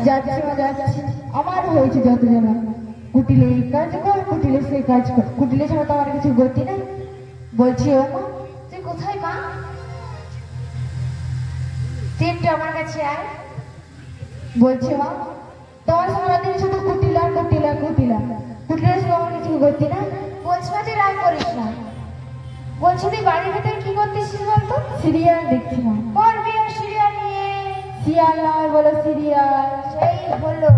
যাচ্ছি মা যাচ্ছি। আমার হয়েছে যত জানা, কুটিলে এই কাজ কর, কুটিলে সেই কাজ কর, কুটিলে ছাড়া তো আমার কিছু গতি নেই। বলছি ও মা, তুই কোথায় মা? তুই একটু আমার কাছে আয়। বলছি মা, তোমার সারাদিন শুধু কুটিলা কুটিলা কুটিলা, কুটিলে ছাড়া আমার কিছু গতি নেই। বলছি মা যে রাগ করিস না। বলছি তুই বাড়ির ভেতরে কি করতেছিস বলতো? সিরিয়াল দেখছি মা। করবি আর সিরিয়াল নিয়ে? সিরিয়াল নয় বলো সিরিয়াল। সেই হলো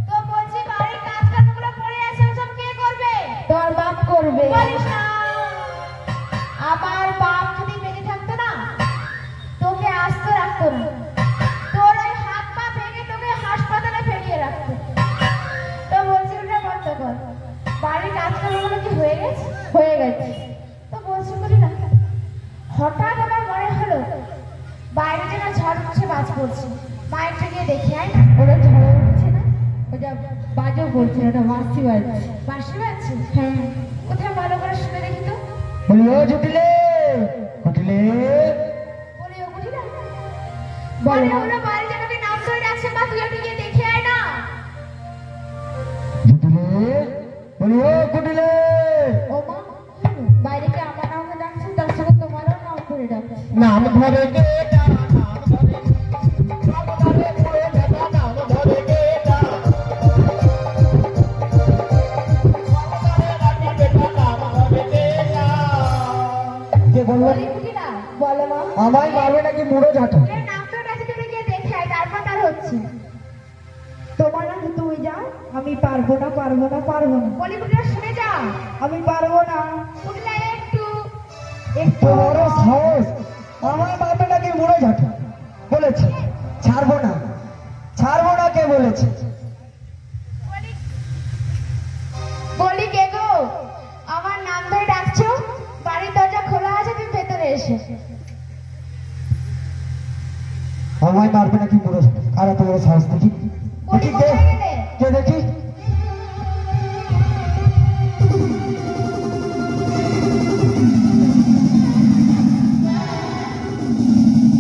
তো। বলছি বাড়ির কাজ কামগুলো পড়ে আছে, সব কে করবে? তোমার বাপ করবে। বলিস না, আমার বাপ যদি বেঁচে থাকতো না তোকে আস্ত রাখতো না, তোর ওই হাত পা ভেঙে তোকে হাসপাতালে ফেলিয়ে রাখতো। তো বলছি ওটা বন্ধ কর। বাড়ির কাজ কামগুলো কি হয়ে গেছে? হয়ে গেছে। তো বলছি করি না, হঠাৎ আমার মনে হলো বাইরে যেন ঝড় উঠছে, বাজ পড়ছে। মায়ের থেকে দেখে আয়। ওটা ঝড় উঠছে না, ওটা বাজও পড়ছে, ওটা বাঁশি বাজছে। বাঁশি বাজছে? হ্যাঁ। কোথায় ভালো করে শুনে দেখি তো। বলি ও জুটিলে কুটিলে। বলি ও বুঝি না, বলো মনে হলো বাড়ি যেন কি নাম ধরে ডাকছে। মা তুই একটু গিয়ে দেখে আয় না। জুটিলে বলি ও কুটিলে। ও মা, বাইরে কি আমার নামে ডাকছে, তার সঙ্গে তোমারও নাম করে ডাকছে। নাম ধরে গেটা, নাম ধরে পুরে দেখা, নাম ধরে গেটা, কে বললো? বলি বুঝি না, বলো মা। আমায় মারবে নাকি মুড়ো ঝাঁটো? এর নাম ধরে ডাকছে, তুই গিয়ে দেখে আয়, তারপর তার হচ্ছে। তোমার নাম তুমি যাও, আমি পারবো না পারবো না পারবো না, বলি বুঝিরা শুনে যা। আমি পারবো না। বুঝলা একটু একটু বড় সাহস, আমায় মারবে নাকি মুড়ো ঝাঁটো? বলেছে ছাড়বো না, ছাড়বো না, কে বলেছে? বলি কে গো, আমার নাম ধরে ডাকছো? বাড়ির দরজা খোলা আছে, তুমি ভেতরে এসো। আমায় মারবে নাকি মুড়ো ঝাঁটো? আর এত বড় সাহস দেখি, বলি দেখি কে, কোথায় গেলে? কে দেখি।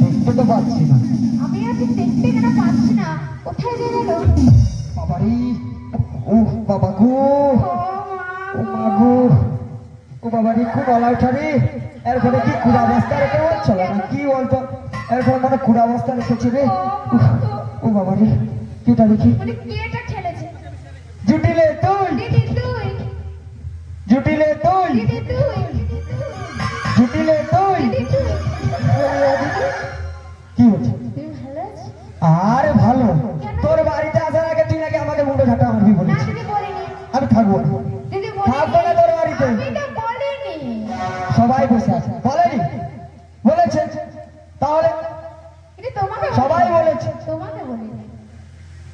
দেখতে তো পাচ্ছি না। আমি আজ দেখতে কেন পাচ্ছি না, কোথায় যে গেল? বাবারি, ও বাবা গো, ও মা গো, ও বাবারি, খুব অলাউঠা রে। এরপরে কি কুড়া অবস্থা রেখে চলে না কি বলতো, এরপর মানে কুড়া অবস্থা রেখেছে রে। ও বাবারি, কিটা দেখি। বলি কে এটা ঠেলেছে? জুটিলে তুই, দিদি তুই, জুটিলে তুই, দিদি তুই, জুটিলে তুই। দিদি তুই। কি হচ্ছে? তুই ভালো আছিস? আরে ভালো, তোর বাড়িতে আসার আগে তুই নাকি আমাকে মুন্ডো ঝাঁটা মারবি না বলেছিস। দিদি বলিনি। আমি থাকবো না, দিদি থাকবো না বলিনি। তোর বাড়িতে। আমি তো বলিনি। সবাই বসে আছে, বলেনি? বলেছে তাহলে? দিদি তোমাকে সবাই বলেছে, তোমাকে বলিনি।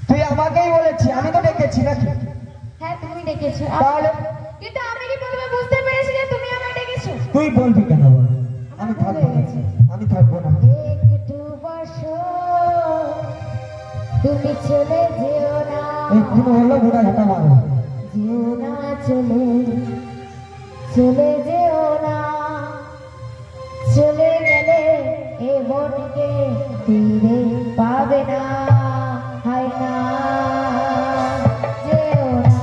তুই আমাকেই বলেছি, আমি তো ডেকেছি নাকি? হ্যাঁ তুমি ডেকেছো, তাহলে কিন্তু আমি কি প্রথমে বুঝতে পেরেছি যে তুমি আমায় ডেকেছো? তুই বলবি কেন বল? আমি থাকবো না, আমি থাকবো না। একটু বসো, তুমি চলে যেও না, এক্ষুনি বললো গোটা ঝাঁটা মারবো। যেও না চলে, চলে যেও না। চলে গেলে এ বনকে ফিরে পাবে না। হায় না, যেও না,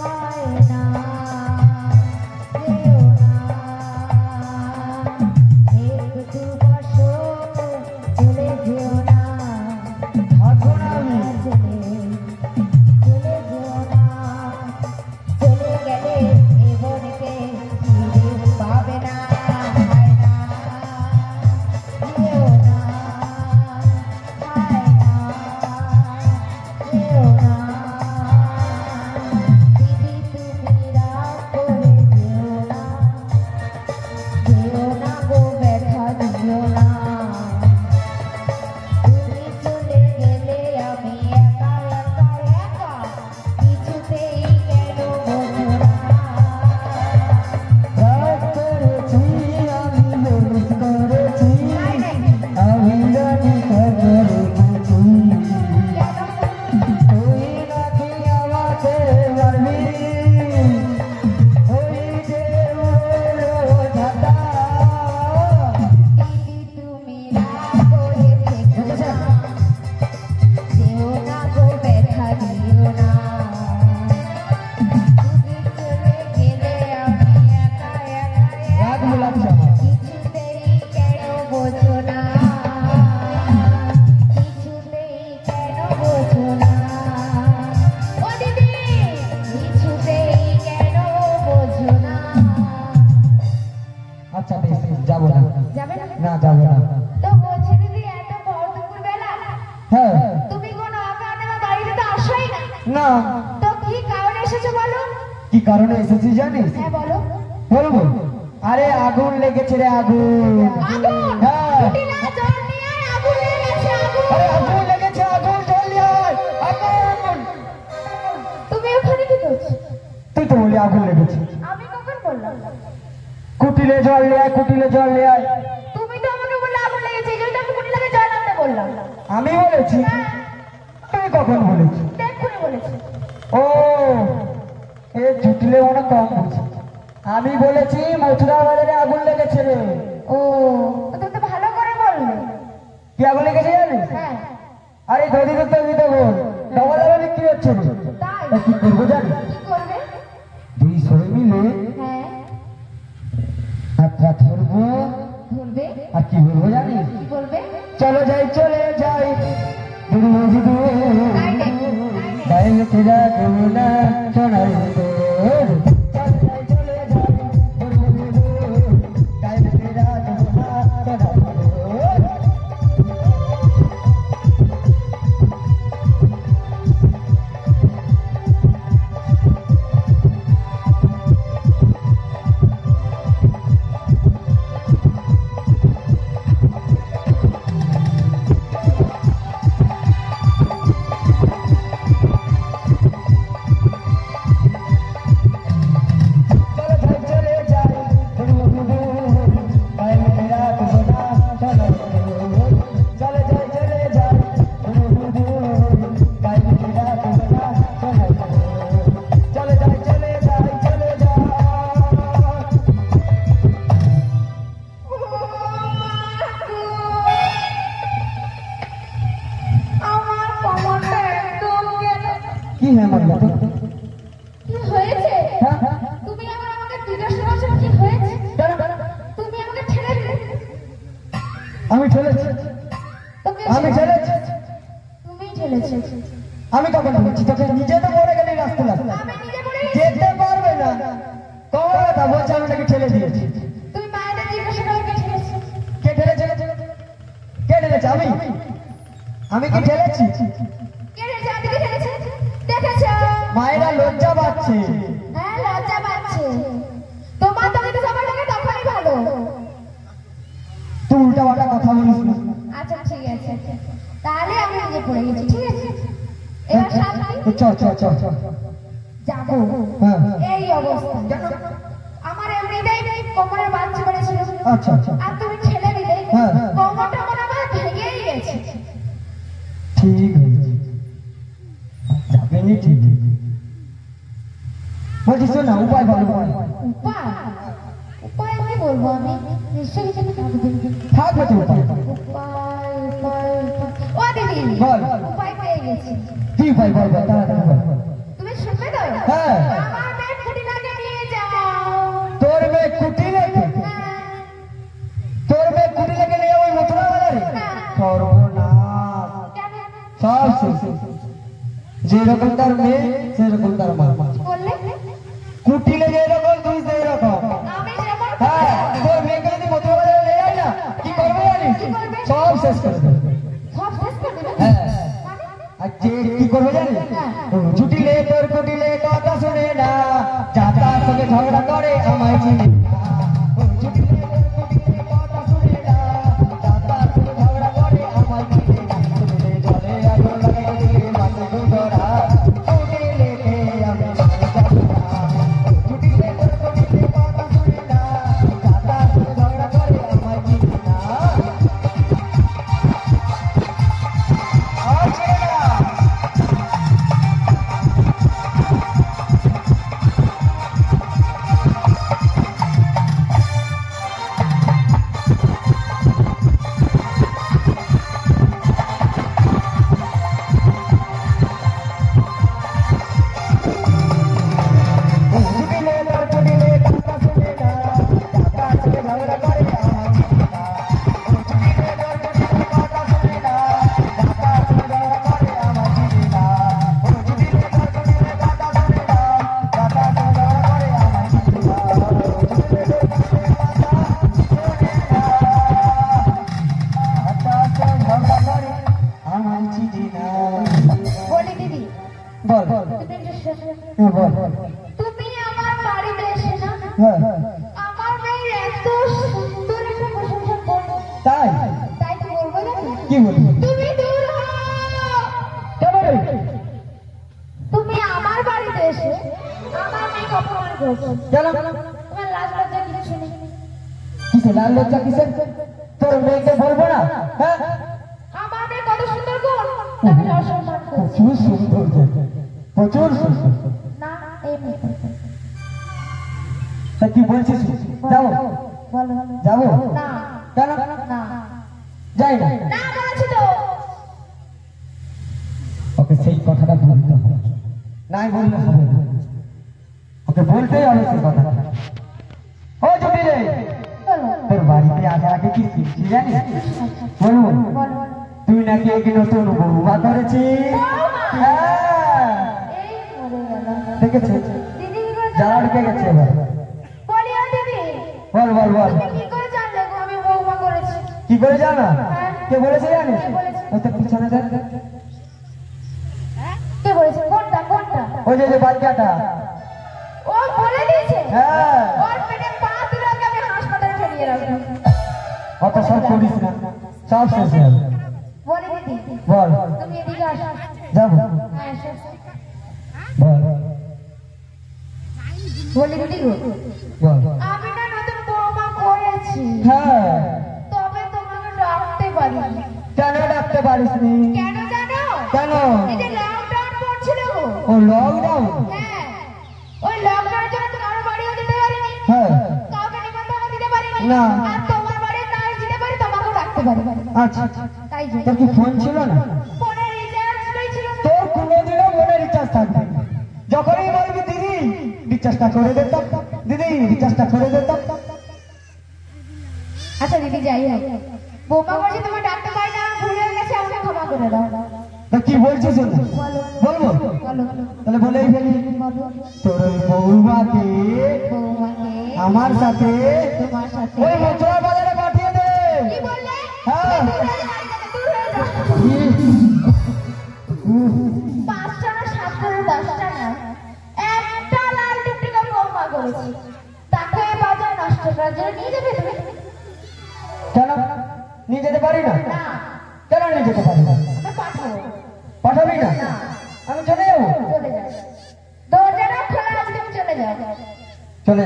হায় না, যেও না। একটু বসো, চলে যেও না, থাকবো না আমি। চলে, চলে যেও না। চলে গেলে এ বনকে ফিরে পাবে না। হায় না, যেও না, তো কি কারণে এসেছো বলো? কি কারণে এসেছি জানিস? হ্যাঁ বলো। বলবো? আরে আগুন লেগেছে রে, আগুন। আগুন? হ্যাঁ। কুটিলা জল নিয়ে আয়, আগুন লেগেছে, আগুন। আরে আগুন লেগেছে, আগুন, জল নিয়ে আয়, আগুন। তুমি ওখানে কি করছো? তুই তো বলি আগুন লেগেছে। আমি কখন বললাম? কুটিলে জল নিয়ে আয়, কুটিলে জল নিয়ে আয়। তুমি তো আমাকে বললে আগুন লেগেছে, এই জন্য আমি কুটিলাকে জল আনতে বললাম। আমি বলেছি? তুই কখন বলেছি? দেখুনি বলেছি। ও, এ জুটলে মনে কম বলছে। আমি বলেছি মথুরা বাজারে আগুন লেগেছে রে। ও, তুমি তো ভালো করে বললে। কি আগুন লেগেছে জানিস? হ্যাঁ। আরে যদি তো তুমি তো বল ডবল ডবল বিক্রি হচ্ছে রে। তাই? তা কি করবো জানিস? কি করবে? দুই সবাই মিলে হ্যাঁ। হাতটা ধরবো ধরবে? আর কি বলবো জানিস? কি বলবে? চলো যাই, চলে যাই, দূর দূর তাই নাকি? বাইরে তেরা যমুনা সোনার দূর। চল যাই, চলে যাই, দূর দূর বাইরে তেরা যমুনা সোনার দূর। আমার কমরটা একদম গেল। কি হ্যাঁ মারলা? কি হয়েছে? হ্যাঁ হ্যাঁ তুমি আবার আমাকে জিজ্ঞাসা করছো কি হয়েছে? তুমি আমাকে ছেড়ে দিলে। আমি ঠেলেছি, তোকে আমি ঠেলেছি। তুমিই ঠেলেছো। আমি কখন বলছি? তোকে নিজে তো মরে গেলি রাস্তা রাস্তা, আমি নিজে বলে যেতে পারবে না। কখন কথা বলছে আমি তাকে ঠেলে দিয়েছি। তুমি মায়েদের জিজ্ঞাসা করে কে ঠেলেছো? কে ঠেলেছে? কে ঠেলেছে? আমি? আমি কি ঠেলেছি? কে ঠেলেছে? আদিকে ঠেলেছে? দেখেছো? মায়েরা লজ্জা পাচ্ছে। হ্যাঁ, লজ্জা পাচ্ছে। তোমার তো যদি সবার লাগে তখনই ভালো। তুই উল্টা পাল্টা কথা বলিস না। আচ্ছা ঠিক আছে, তাহলে আমি নিজে পড়ে গেছি, ঠিক আছে? এবার সামনে চল চল চল চল। যাবো। হ্যাঁ এই অবস্থা আমার এমনিতেই কোমরের বাচ্চা পড়েছিল। আচ্ছা আচ্ছা, আর তুমি ঠেলে দিলে হ্যাঁ। কোমরটা আমার আবার ভেঙেই গেছে। ঠিক হয়েছে, যাবে নি ঠিক। বলছি শোন না, উপায় বলো। উপায়? উপায় কি বলবো আমি? নিশ্চয়ই কিছু থাকবে। থাকবে তো উপায়। উপায় উপায় উপায়। ও দিদি, বল। উপায় পেয়ে গেছি। কি উপায় বল, বল তাড়াতাড়ি বল। তুমি শুনবে তো? হ্যাঁ। আমার মেয়ে কুটিলাকে নিয়ে যাও। তোর মেয়ে কুটি লেগে, হ্যাঁ। তোর মেয়ে কুটি লেগে নিয়ে ওই মথুরা বাজারে? সর্বনাশ, কেন? সব শেষ। যেরকম তার মেয়ে সেরকম তার মা। বললে? কুটি লেগে এরকম, তুই সেই রকম। আমি যেমন হ্যাঁ, তোর মেয়েকে যদি মথুরা বাজারে নিয়ে যায় না, কি করবে জানিস? কি করবে? সব শেষ করে দেবে। সব শেষ করে দেবে? হ্যাঁ। মানে? আর যে কি করবে জানিস? ছুটিলে তোর কুটিলে কথা শুনে না, যা তার সঙ্গে ঝগড়া করে আমায় চিনে না। ছুটিলে তোর কুটিলে কথা শুনে না, যা তার সঙ্গে ঝগড়া করে আমায় চিনে না। ছুটিলে জলে আগুন লাগাই দিলে মাঝে গুঁড়া, ছুটিলে আমি যাব না। ছুটিলে তোর কুটিলে কথা শুনে না, যা তার সঙ্গে ঝগড়া করে আমায় চিনে না। আর চিনে না। হ্যাঁ বল। তুমি আমার বাড়িতে এসে না হ্যাঁ আমার মেয়ের এত সুন্দর একটা প্রশংসা করো, তাই তাই তো বলবো না কি বলবি? তুমি দূর হও। কেন রে? তুমি আমার বাড়িতে এসে আমার মেয়েকে অপমান করছো, কেন? তোমার লাজ লজ্জা কিছু নেই? কিসে লাল লজ্জা কিসের? তোর মেয়েকে বলবো না? হ্যাঁ আমার মেয়ে কত সুন্দর গুণ, তাকে অসম্মান করছো। প্রচুর সুন্দর, প্রচুর সুন্দর। না এমনি তা কি বলছিস? যাবো বলো যাবো না কেন? না যাই না। না বলেছি তো। ওকে সেই কথাটা বলতে হবে, নাই বললে হবে না। ওকে বলতেই হবে সেই কথা। ও জুটি রে, বলো তোর বাড়িতে আসার আগে কি শিখছি জানিস? বলবো বলো তুই নাকি এক নতুন বৌমা করেছিস। হ্যাঁ এই মরে গেল। দেখেছি, দিদি কি করে যারা ঢুকে গেছে এবার। বলি ও দিদি বল বল বল, তুমি কি করে জানলে গো আমি বৌমা করেছি? কি করে জানা? কে বলেছে জানিস? কে বলেছে? ওই তো পিছনে দেখ, কে বলেছে? কোনটা কোনটা? ওই যে বাচ্চাটা। ও বলে দিয়েছে? হ্যাঁ ওর পেটে পা দিলে ওকে আমি হাসপাতালে ফেলিয়ে রাখবো। অত সব করিস না, সব শেষ হয়ে যাবে। বলি দিদি বল তুমি এদিকে আসো। যাবো হ্যাঁ, এসো। বল বলি দিদি গো বল। আমি না নতুন বৌমা করেছি, হ্যাঁ তবে তোমাকে ডাকতে পারিনি। কেন ডাকতে পারিস নি? কেন জানো? কেন? এই যে লকডাউন পড়ছিল গো, ও লকডাউন। হ্যাঁ ওই লকডাউনের জন্য তো কারো বাড়িও যেতে পারিনি, হ্যাঁ কাউকে নিমন্ত্রণ দিতে পারিনি। না। আর তোমার বাড়ি না যেতে পারি, তোমাকেও ডাকতে পারি। আচ্ছা, তাই যে তোর কি ফোন ছিল না? ফোনে রিচার্জ ছিল না। তোর কোনোদিনও মনে রিচার্জ থাকবে না। যখনই বলবি দিদি রিচার্জটা করে দিতাম, দিদি রিচার্জটা করে দিতাম। আচ্ছা দিদি যাই হোক, বৌমা বলছি তোমার ডাকতে পারি না, ভুল হয়ে গেছে, আমাকে ক্ষমা করে দাও। তা কি বলছিস ওটা? বলো বলবো? বলো তাহলে বলেই ফেলি, বলো তোর ওই বৌমাকে বৌমাকে আমার সাথে তোমার সাথে ওই মথুরা বাজারে পাঠিয়ে দে। কি বললে? হ্যাঁ। দূর হয়ে যাও। 5টা না 7টা না 10টা না, একটা লাল টিকটিকা বৌমা করেছি, তাকে বাজার নষ্ট করার জন্য নিয়ে যাবে তুমি? কেন নিয়ে যেতে পারি না? না, কেন নিয়ে যেতে পারি না? আমি পাঠাবো। পাঠাবি না? না, আমি চলে যাবো। চলে যাও, দরজাটা খোলা আছে, তুমি চলে যাও। চলে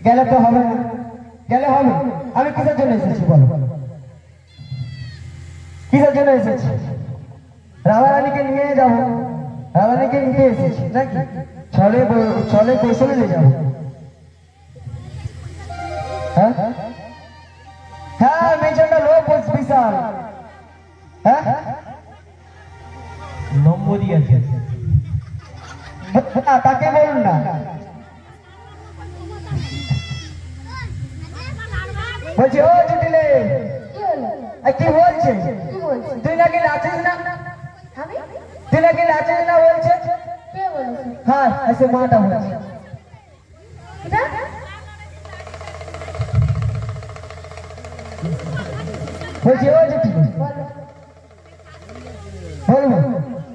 গেলে তো হবে না, গেলে হবে। আমি কিসের জন্য এসেছি বলো? কিসের জন্য এসেছি? রাধারানীকে নিয়ে যাবো, রাধারানীকে নিতে এসেছি নাকি? ছলে ছলে কৌশলে নিয়ে যাবো। হ্যাঁ হ্যাঁ, মেজরটা লোক বিশাল। হ্যাঁ নম্বরই আছে না, তাকে বলুন না। বলছি ও জুটিলে, কি হলো? কি বলছে? কি বলছি? তুই নাকি নাচিস না? আমি? তুই নাকি নাচিস না বলছে? কে বলেছে? হ্যাঁ এসে মাটা বলছে। এটা? বলছি ও জুটিলে, বলো বলবো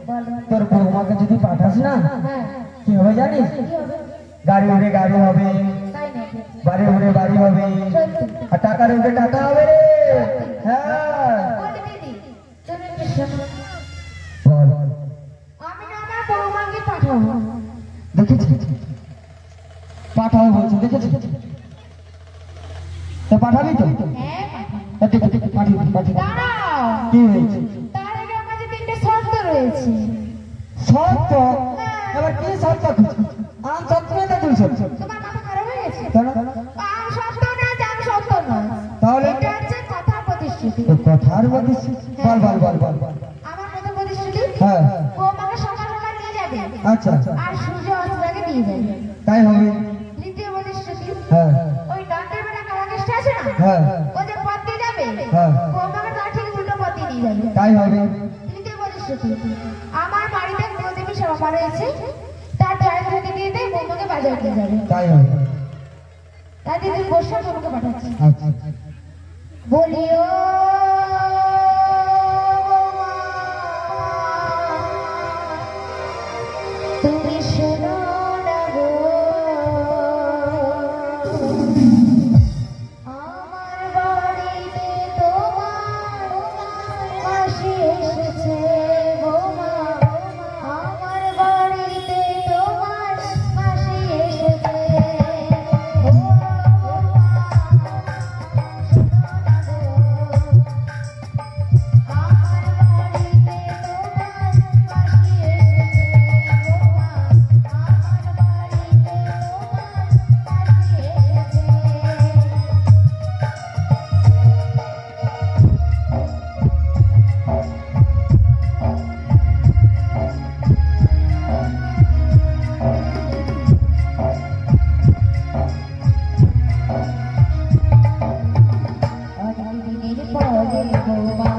বলো। তোর বৌমাকে যদি পাঠাস না, হ্যাঁ, কি হবে জানিস? কি হবে? গাড়ি উড়ে গাড়ি হবে, তাই নাকি? বাড়ি উড়ে বাড়ি হবে, সত্যি? আর টাকার উড়ে টাকা হবে রে। হ্যাঁ বলি দিদি, তুমি একটু শোনো। বল। আমি না আমার বৌমাকে পাঠাবো। দেখেছি পাঠাবো বলছে, দেখেছি তো পাঠাবি তো? হ্যাঁ, পাঠাবো। দেখো দেখো পাঠিয়ে পাঠিয়ে। দাঁড়াও, কি হয়েছে? তার আগে আমার যে 3টে শর্ত রয়েছে। সত্য? এবার কি সত্য? আম সত্য না তুই সত্য? তোমার মাথা খারাপ হয়ে গেছে? কেন? আম সত্য না, জাম সত্য নয়। তাহলে? এটা হচ্ছে কথা প্রতিশ্রুতি। তো কথার মধ্যে বল বল বল বল বল। আমার প্রথম প্রতিশ্রুতি, হ্যাঁ বৌমাকে সকাল সকাল নিয়ে যাবে আচ্ছা আচ্ছা, আর সূর্য অস্তের আগে দিয়ে যাবে। তাই হবে। দ্বিতীয় প্রতিশ্রুতি, হ্যাঁ ওই ডাক্তার বেলা কারাকেশটা আছে না, হ্যাঁ ও যে পথ দিয়ে যাবে, হ্যাঁ। বৌমাকে তার ঠিক উল্টো পথ দিয়ে নিয়ে যাবে। তাই হবে। তৃতীয় প্রতিশ্রুতি, আমার বাড়িতে প্রতিদিন সভা রয়েছে, তার ড্রাইভ থেকে দিয়ে দেয়, বৌমাকে বাজার দিয়ে যাবে। তাই হবে। তাই দিদি বসে বৌমাকে পাঠাচ্ছি। আচ্ছা বলিও তুমি শুনো বৌমা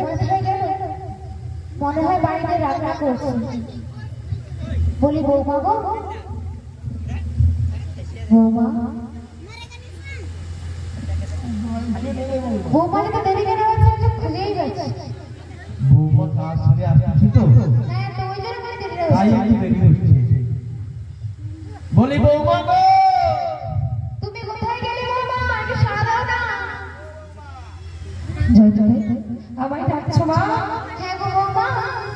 কোথায় গেল? মনে হয় বাড়িতে রান্না করছে। বলি বৌমা গো, বৌমা বৌমাকে তো দেরি কেন হচ্ছে? খুলেই গেছে। বৌমা কাজ সেরে আসছে তো, হ্যাঁ তো ওই জন্য করে দেরি তাই হচ্ছে। একটু দেরি হচ্ছে। বলি বৌমা গো, তুমি কোথায় গেলে বৌমা? একটু সাড়া দাও না। জয় জয়, আমায় ডাকছো মা? হ্যাঁ গো বৌমা,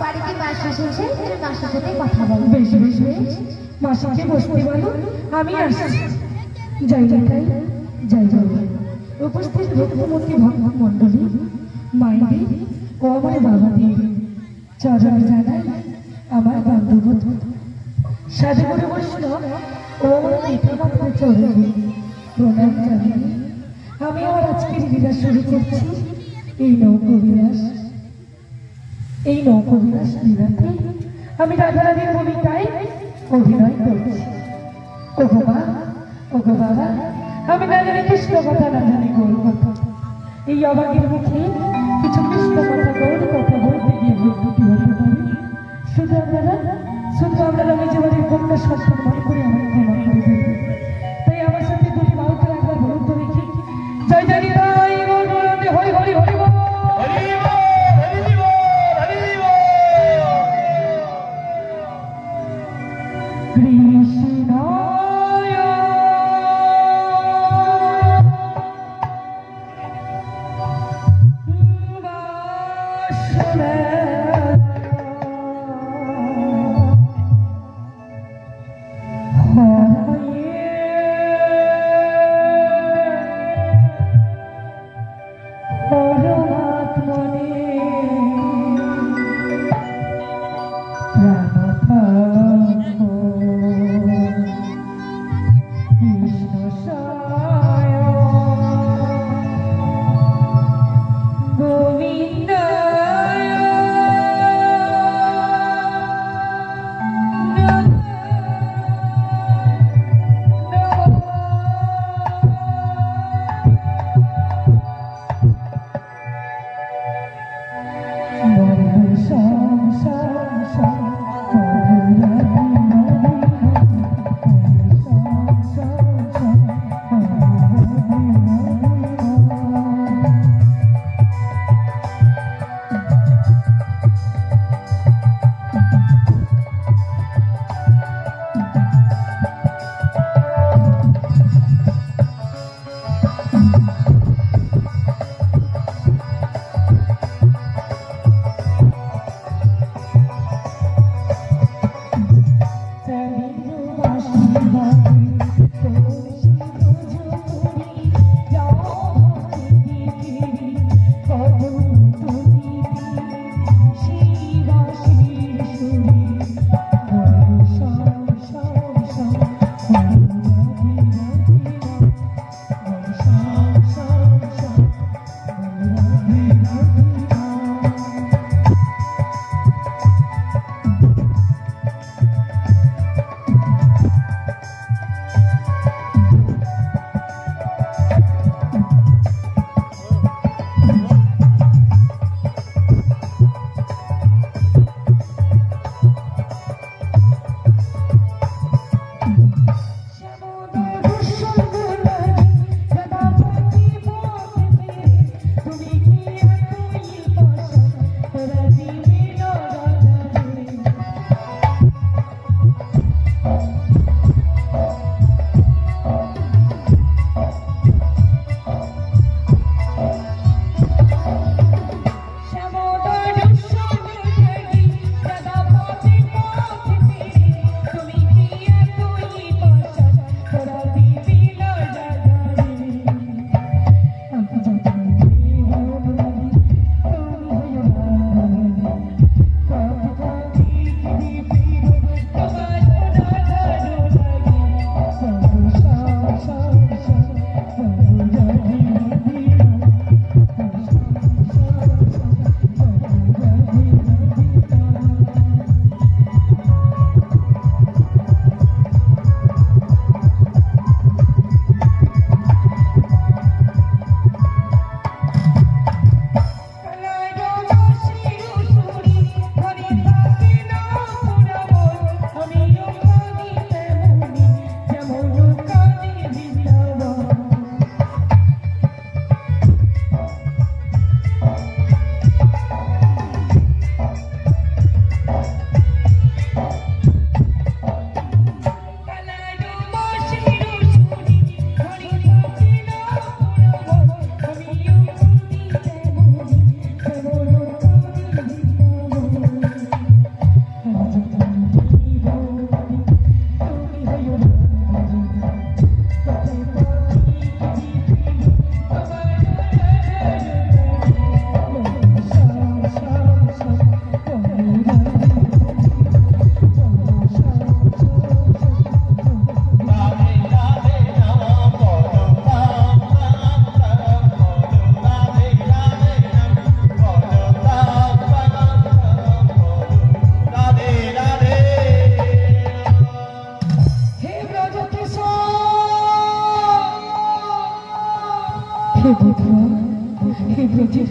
বাড়িতে মাসি এসেছে, তুমি মাসির সাথে কথা বলো। বেশ বেশ বেশ, মাসিকে বসতে বলো, আমি আসছি। জয় জয় জয় জয়। উপস্থিত ভক্তমূর্তি ভক্ত মণ্ডলী, মায়েদের ও আমার বাবাদের চরণে জানাই আমার বন্ধুবোধ, সাধুগুরু বৈষ্ণব ও আমার পিতামাতার চরণে প্রণাম জানাই। আমি আমার আজকের লীলা শুরু করছি। এই নৌকবিলাস লীলাতে আমি রাধারানীর ভূমিকায় অভিনয় করছি। ওগো মা, ওগো বাবা, আমি না জানি কৃষ্ণ কথা, না জানি গৌর কথা। এই অবাকের মুখে কিছু কৃষ্ণ কথা, গৌর কথা বলতে গিয়ে ভুলটি হতে পারে। শুধু আপনারা নিজেদের কন্যা সন্তান মনে করে আমার ক্ষমা করে দেবেন। তাই আমার সাথে দুটি বাউকে একবার বলুন তো দেখি। জয় জয় নিতাই গৌর গৌরদে হরি হরি হরি বল।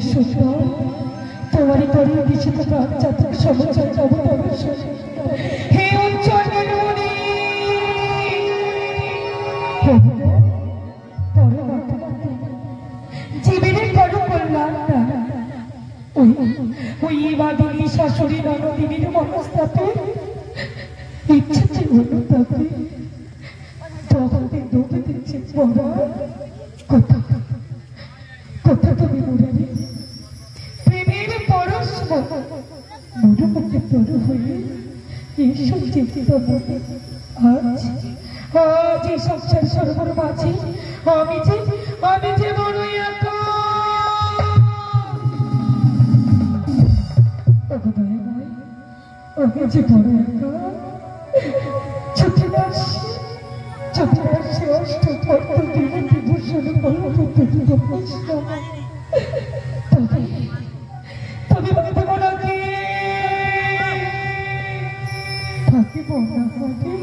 সুন্দর তোমারই তরি দিশে তো প্রাণ যাত্রা সমচয় যাব তবে হে উজ্জ্বল নীলমণি জীবনের বড় কল্যাণ না ওই বাদিনী শাশুড়ি ননদিনীর মনস্তাপে ইচ্ছে ছিল তাকে তবে ডুবে দিচ্ছে কথা কথা তুমি মুরারি প্রেমের পরশ মরুমুখে তরু হয়ে ঈশ্বর চিন্তিত মনে আজ আজ এই সংসার সরোবর মাঝে আমি যে বড় একা আমি যে বড় একা চতুরাশি অষ্টপর্ত দিনে বিভূষণ তবে বলতে বলাকে থাকিব না থাকে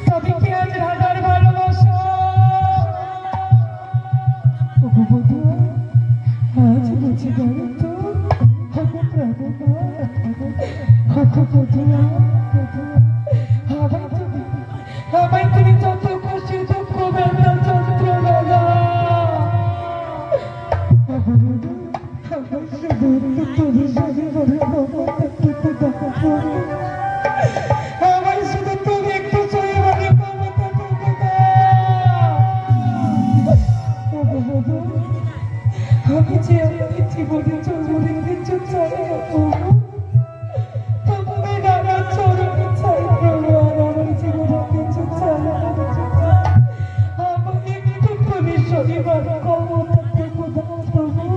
তবে কি আজ রাধার ভালোবাসা আজ বুঝে গেল তো আমায় তুমি যত খুশি দুঃখ বেদনা যন্ত্রণা আমায় শুধু তুমি একটু চলে আমি যে আমার জীবনে চলে কিছু চাই তুমি নানা চরণে চাই প্রভু আমার জীবনে কিছু চাই আমাকে তুমি শনিবার ক্ষমতা থেকে দাও প্রভু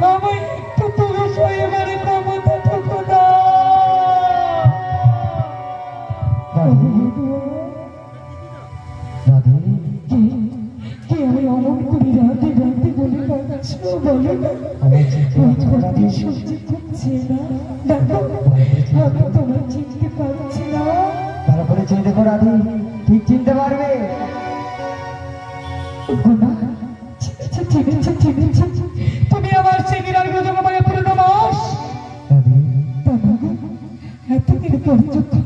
আমায় একটু তুমি শনিবার ক্ষমতা থেকে দাও কি আমি অমন করি রাতে রাতে বলে পাচ্ছি বলে না সবজি খুঁজছে না দেখো আমি তোমার চিনতে পারছি না তারপরে চিনতে পারো রাধি ঠিক চিনতে পারবে তুমি আমার সেই বিরাট গজমায় পূর্ণ মাস এতদিন পরে যখন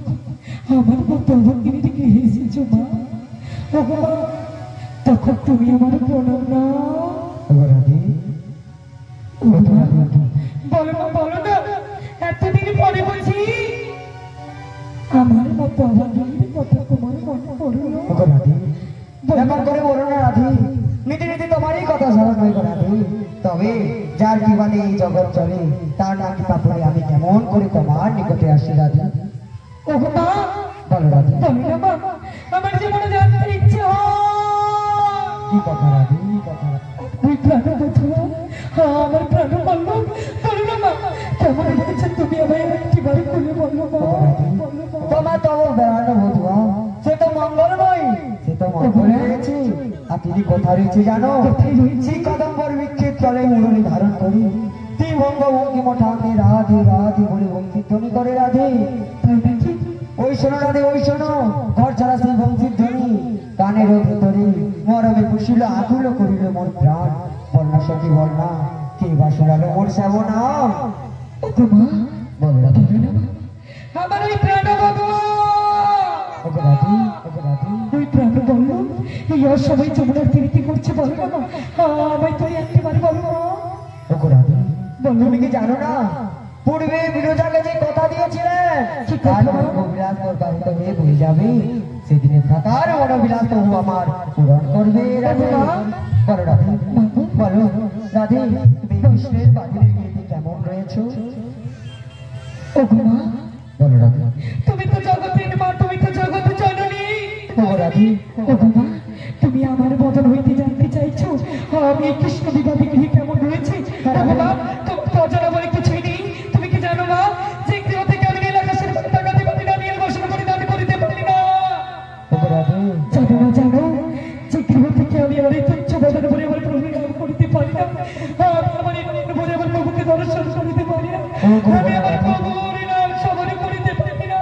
আমার মতো অভঙ্গিনী থেকে এসেছো মা ভগবান তখন তুমি আমার প্রণাম না বলো না এতদিন পরে বলছি আমার মতো অভঙ্গিনীর কথা তোমার মনে পড়লো এমন করে বলো না রাধি নীতি নীতি তোমারই কথা স্মরণ হয়ে রাধি তবে যার জীবনে এই জগৎ চলে তার নাম কাপড়ে আমি কেমন করে তোমার নিকটে আসি রাধি বলো রাধি আমার জীবনে জানতে ইচ্ছে কি কথা রাধি কি কথা আমার প্রাণ বললো বলো না কেমন হয়েছে তুমি আমায় একটিবারে খুলে বললো তোমার তব বেড়ানো বধুয়া সে তো মঙ্গলময় সে তো মঙ্গল রয়েছে আর তিনি কোথায় রয়েছে জানো সেই কদম্বর বৃক্ষের তলে মুরলী ধারণ করি ত্রিভঙ্গ ভঙ্গি মোটাকে রাধে রাধে বলে ভঙ্গি ধ্বনি করে রাধে ওই শোনো রাধে ওই শোনো ঘর ছাড়া সেই ভঙ্গির ধ্বনি কানের ভিতরে মরমে পুষিল আকুল করিল মোর প্রাণ বন্যা সখী বন্যা কে বা শোনালো মোর শ্যাবনাম বল রাধে আমার ওই প্রাণ ওই প্রাণ বললো এই অসময় যমুনার তীরে করছে বলো না আমায় তো একবারে বলো তুমি কি জানো না পূর্বে বিরোধাকে যে কথা দিয়েছিলেন কবিরাজ তোর বাড়িতে হয়ে বয়ে যাবে সেদিনে থাকার মনোবিলাস তবু আমার পূরণ করবে রাধে বলো রাধে বলো রাধে তুমি কৃষ্ণের বাড়ির গিয়ে কেমন রয়েছো বলো রাধে তুমি তো জগতের মা তুমি তো জগৎ জননী রাধে তুমি আমার বদল হইতে জানতে চাইছো আমি কৃষ্ণ বিবাহ গৃহে কেমন রয়েছে অজানা বলে কিছুই নেই তুমি কি জানো না যে গৃহ থেকে আমি নীলাকাশের টাকাতে পারি না নীল বসন পরিধান করিতে পারি না জানো যে গৃহ থেকে আমি আমার এই তুচ্ছ বদন বলে আমার প্রভু নাম করিতে পারি না আমার এই বলে আমার প্রভুকে দর্শন করিতে পারি না আমি আমার প্রভুর নাম স্মরণ করিতে পারি না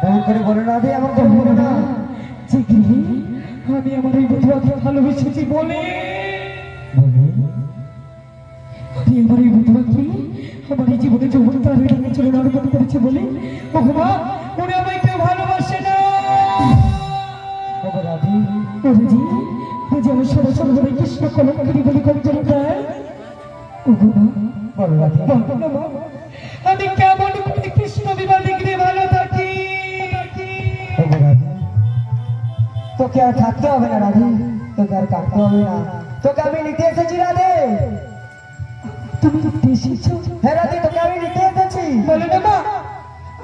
এমন করে বলো রাধে এমন করে বলো না যে গৃহে আমি আমার এই বধূকে ভালোবেসেছি বলে জীবনে যৌবন তার হয়ে চলে নরকম করেছে বলে ওগো মা উনি আমায় কেউ ভালোবাসে না। ওগো রাধে ওরে জি যেমন সরাসর বলে কৃষ্ণ কলঙ্কারী বলে গঞ্জন দেয়। ওগো মা বলো রাধে বলো না মা, আমি কেমন করে কৃষ্ণ বিবাদী গৃহে ভালো থাকি। ওগো রাধে তোকে আর থাকতে হবে না রাধে, তোকে আর কাঁদতে হবে না, তোকে আমি নিতে এসেছি রাধে। তুমি নিতে এসেছো? হ্যাঁ রাধে তোকে আমি নিতে এসেছি। বলো না মা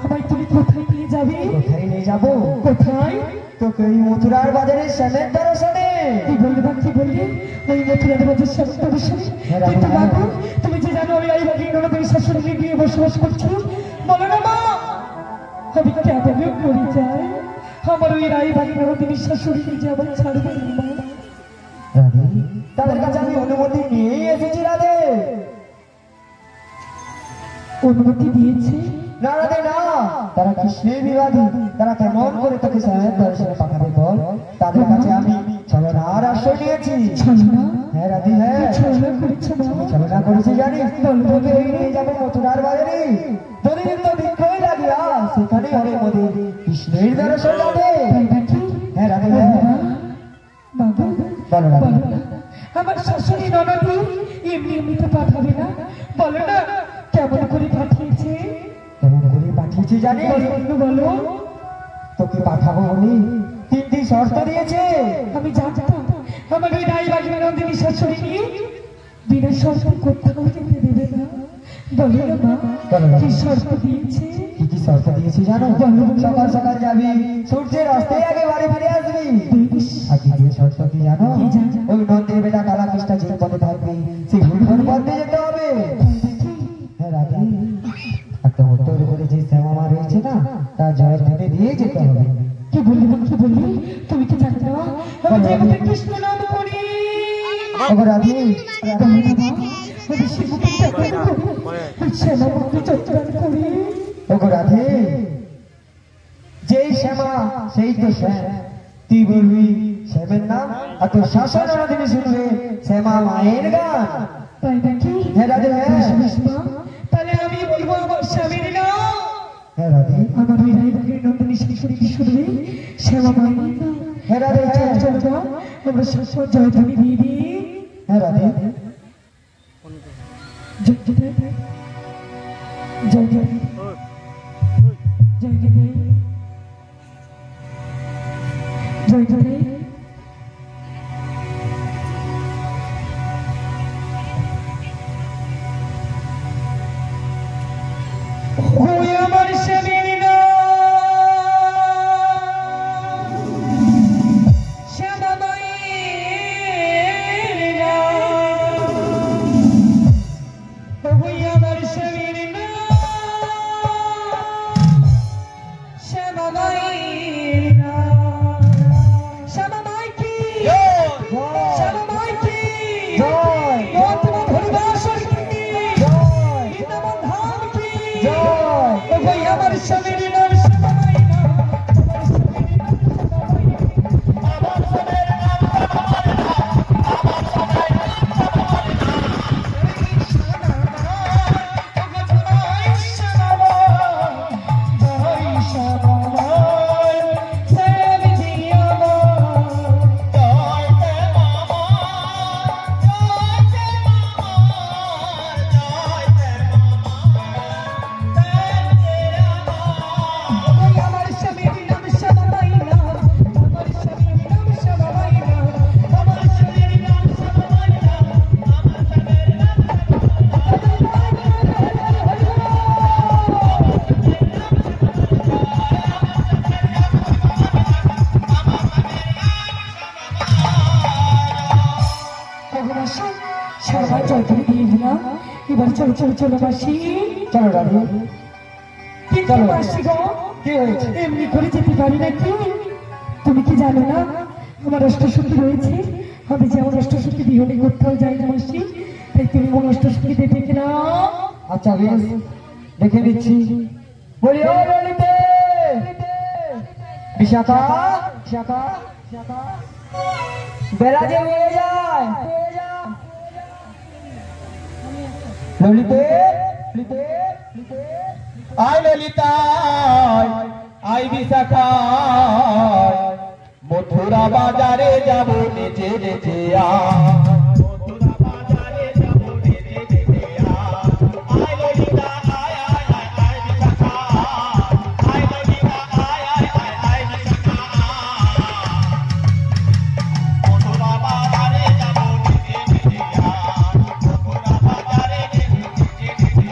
আমায় তুমি কোথায় নিয়ে যাবে? কোথায় নিয়ে যাবো? কোথায়? তোকে ওই মথুরার বাজারে শ্যামের দর্শনে। কি বললে বা কি বললে? ওই মথুরার বাজার শ্যামের দর্শনে? কিন্তু বাবু তুমি যে জানো আমি এই বাড়ির ননদের শাশুড়ি নিয়ে বসবাস করছি। বলো না মা আমি কেমন করে যাই, আমার ওই রাই বাড়ির ননদের শাশুড়ি যে আমার ছাড়বে না মা। রাধে তাদের কাছে আমি অনুমতি নিয়েই এসেছি রাধে। অনুমতি দিয়েছে? না রাধে না, তারা কৃষ্ণের বিবাদী, তারা কেমন করে তোকে শ্যামের দর্শনে পাঠাবে বল? তাদের কাছে আমি ছলনার আশ্রয় নিয়েছি। ছলনা? হ্যাঁ রাধে হ্যাঁ ছলনা করেছো মা? ছলনা করেছি জানিস, তোকে এই নিয়ে যাবো মথুরার বাজারে। প্রতিদিন তো বিক্ষয় লাগিয়া সেখানেই হবে মোদের কৃষ্ণের দর্শন রাধে। তাই নাকি? হ্যাঁ রাধে হ্যাঁ বাবু বলো রাধে। বলো না আমার শাশুড়ি ননদি এমনি এমনিতে পাঠাবে না, বলো না কেমন করে পাঠিয়েছে? কেমন করে পাঠিয়েছি জানিস? বলো বলো। তোকে পাঠাবো বলে তিনটি শর্ত দিয়েছে। আমি জানতাম আমার ওই রাই বাগিনা নন্দিনী শাশুড়ি নিয়ে বিনা শর্ত কোথাও যেতে দেবে না। বলো না মা কি শর্ত দিয়েছে? কি কি শর্ত দিয়েছি জানো? সকাল সকাল যাবি, সূর্যের অস্তেই আগে বাড়ি ফিরে আসবি। আর কি দিয়ে শর্ত কি জানো? ওই নন্দের বেটা কালা কৃষ্ণা যে পথে থাকবে সেই ভুলভুল পথে যেতে হবে। হ্যাঁ রাধে একটা উত্তর করে যে শ্যামা রয়েছে না তার জয় ধরে দিয়ে যেতে হবে। কি বললি কি বললি? তুমি কি জানো না আমি যে আমাদের কৃষ্ণ নাম করি? ওগো রাধে বলো না মা আমি শিবকে চাকরি করি, শ্যামাকে চত্বর করি। ওগো রাধে যেই শ্যামা সেই তো শ্যাম, তুই বলবি শ্যামের নাম আর তোর শাসন রাধিনী শুনবে শ্যামা মায়ের গান। তাই নাকি? হ্যাঁ রাধে হ্যাঁ বেশ মা তাহলে আমি বলবো আমার স্বামীর নাম। হ্যাঁ রাধে আমার ওই রায়বাগের নন্দিনী শাশুড়ি কি শুনবে শ্যামা মায়ের নাম। হ্যাঁ রাধে হ্যাঁ চলো মা আমরা শাশুড় জয়ধ্বনি দিয়ে দিই। হ্যাঁ রাধে জয়ধ্বনি জয়ধ্বনি জয়ধ্বনি জয়ধ্বনি। ওই আমার স্বামীর নাম শ্যামা মায়ের নাম। ওই আমার স্বামীর নাম শ্যামা মায়ের নাম। শ্যামা মাই কি? শ্যামা মাই কি? জয় গৌতম ধরিবাসর কি? জয় বৃন্দাবন ধাম কি? জয় ওই আমার স্বামীর নাম শ্যামা মায়ের নাম। আমার স্বামীর নাম শ্যামা মায়ের নাম। এবার চলো চলো চলো মাসি। চলো রাধে কিন্তু মাসি গো কি হয়েছে? এমনি করে যেতে পারি নাকি? তুমি কি জানো না আমার অষ্টসখী রয়েছে? আমি যেমন অষ্টসখী বিহনে কোথাও যাই না মাসি, তাই তুমি আমার অষ্টসখী দেখে না। আচ্ছা বেশ দেখে দিচ্ছি। বলি ও ললিতে বিশাখা বিশাখা বেলা যে হয়ে যায়। ললিতে আই ললিতা আই বিশাখা মথুরা বাজারে যাব নেচে নেচে মথুরা বাজারে যাব নেচে নেচে আই ললিতা আই আই আই আই বিশাখা আই ললিতা আই আই আই আই বিশাখা মথুরা বাজারে যাব নেচে নেচে মথুরা বাজারে নেচে নেচে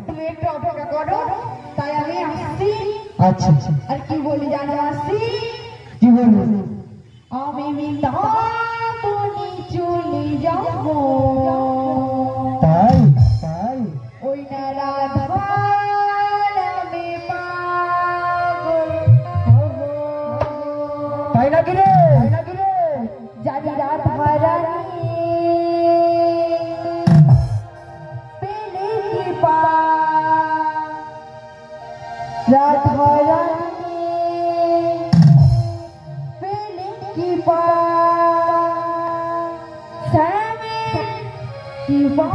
তুমি একটু অপেক্ষা করো, তাই আমি আসছি। আচ্ছা আর কি বলি জানো আসছি? কি বলবো? আমি বৃন্দাবনে চলে যাব, তাই তাই ওই না রাধা নামে পাগল হব। তাই নাকি রে? জানি রাধা রানী পেলে কৃপা, রাধা রানী পেলে কৃপা, শ্যামের কৃপা।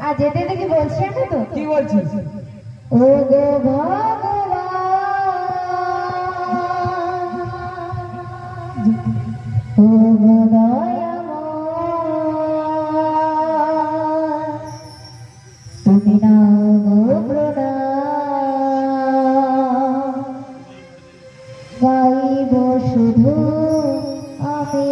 আর যেতে দেখি বলছি আমি তো কি বলছিস? ও গো ভগবান ও গো দয়াময় তুমি নাও গো প্রণাম শুধু আমি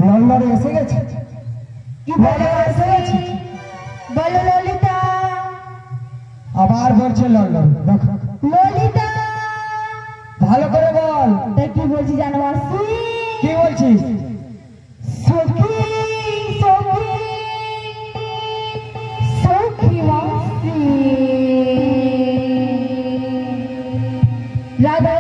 লন্ডনে এসে গেছে কি বলে এসে গেছে বলো ললিতা আবার বলছে লন্ডন দেখো ললিতা ভালো করে বল তা কি বলছি জানো মাসি কি বলছিস সখী সখী সখী মাসি রাধা